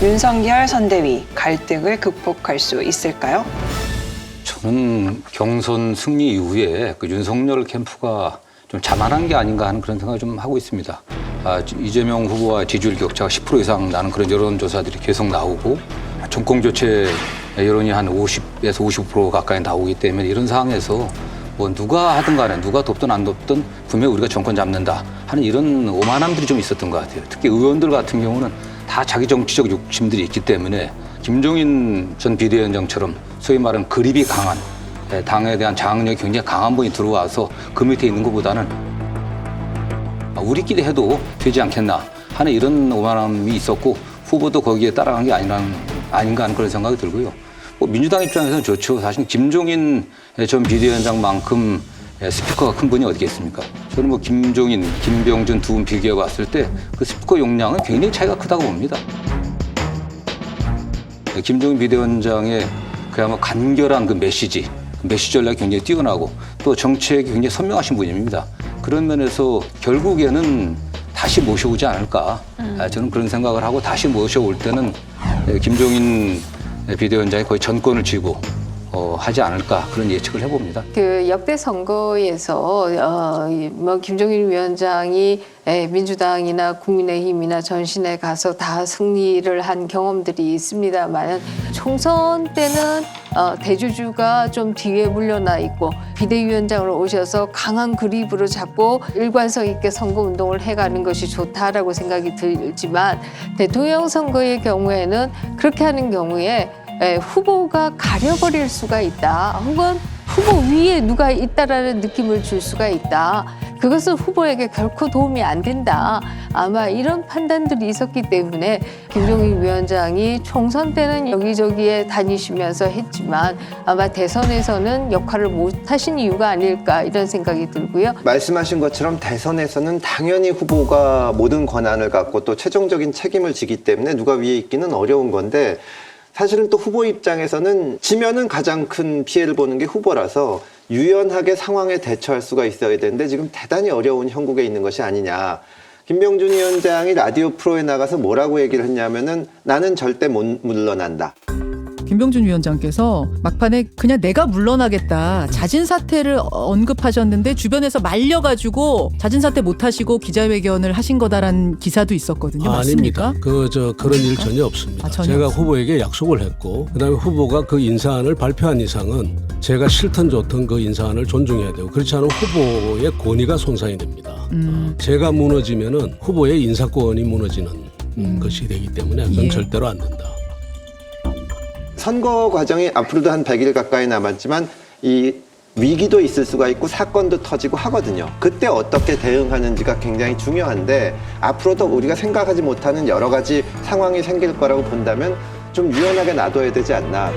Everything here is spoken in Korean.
윤석열 선대위 갈등을 극복할 수 있을까요? 저는 경선 승리 이후에 그 윤석열 캠프가 좀 자만한 게 아닌가 하는 그런 생각을 좀 하고 있습니다. 이재명 후보와 지지율 격차가 10% 이상 나는 그런 여론조사들이 계속 나오고 정권 교체 여론이 한 50에서 55% 가까이 나오기 때문에 이런 상황에서 뭐 누가 하든 간에 누가 돕든 안 돕든 분명히 우리가 정권 잡는다 하는 이런 오만함들이 좀 있었던 것 같아요. 특히 의원들 같은 경우는 다 자기 정치적 욕심들이 있기 때문에 김종인 전 비대위원장처럼 소위 말하는 그립이 강한 당에 대한 장악력이 굉장히 강한 분이 들어와서 그 밑에 있는 것보다는 우리끼리 해도 되지 않겠나 하는 이런 오만함이 있었고 후보도 거기에 따라간 게 아닌가 하는 그런 생각이 들고요. 뭐 민주당 입장에서는 좋죠. 사실 김종인 전 비대위원장만큼 스피커가 큰 분이 어디겠습니까? 저는 뭐 김종인, 김병준 두 분 비교해 봤을 때 그 스피커 용량은 굉장히 차이가 크다고 봅니다. 김종인 비대위원장의 그야말로 간결한 그 메시지 전략이 굉장히 뛰어나고 또 정책이 굉장히 선명하신 분입니다. 그런 면에서 결국에는 다시 모셔오지 않을까. 저는 그런 생각을 하고 다시 모셔올 때는 김종인 비대위원장이 거의 전권을 쥐고 하지 않을까 그런 예측을 해봅니다. 그 역대 선거에서 뭐 김종인 위원장이 민주당이나 국민의힘이나 전신에 가서 다 승리를 한 경험들이 있습니다만 총선 때는 대주주가 좀 뒤에 물러나 있고 비대위원장으로 오셔서 강한 그립으로 잡고 일관성 있게 선거운동을 해가는 것이 좋다라고 생각이 들지만 대통령 선거의 경우에는 그렇게 하는 경우에 후보가 가려버릴 수가 있다. 혹은 후보 위에 누가 있다라는 느낌을 줄 수가 있다. 그것은 후보에게 결코 도움이 안 된다. 아마 이런 판단들이 있었기 때문에 김종인 위원장이 총선 때는 여기저기에 다니시면서 했지만 아마 대선에서는 역할을 못 하신 이유가 아닐까 이런 생각이 들고요. 말씀하신 것처럼 대선에서는 당연히 후보가 모든 권한을 갖고 또 최종적인 책임을 지기 때문에 누가 위에 있기는 어려운 건데 사실은 또 후보 입장에서는 지면은 가장 큰 피해를 보는 게 후보라서 유연하게 상황에 대처할 수가 있어야 되는데 지금 대단히 어려운 형국에 있는 것이 아니냐. 김병준 위원장이 라디오 프로에 나가서 뭐라고 얘기를 했냐면은 나는 절대 못 물러난다. 김병준 위원장께서 막판에 그냥 내가 물러나겠다 자진 사퇴를 언급하셨는데 주변에서 말려가지고 자진 사퇴 못하시고 기자회견을 하신 거다라는 기사도 있었거든요. 맞습니까? 아닙니다. 그런 일 전혀 없습니다. 전혀 제가 없습니다. 후보에게 약속을 했고 그다음에 후보가 그 인사안을 발표한 이상은 제가 싫든 좋든 그 인사안을 존중해야 되고 그렇지 않으면 후보의 권위가 손상이 됩니다. 제가 무너지면은 후보의 인사권이 무너지는 것이 되기 때문에 그건 절대로 안 된다. 선거 과정이 앞으로도 한 100일 가까이 남았지만 이 위기도 있을 수가 있고 사건도 터지고 하거든요. 그때 어떻게 대응하는지가 굉장히 중요한데 앞으로도 우리가 생각하지 못하는 여러 가지 상황이 생길 거라고 본다면 좀 유연하게 놔둬야 되지 않나.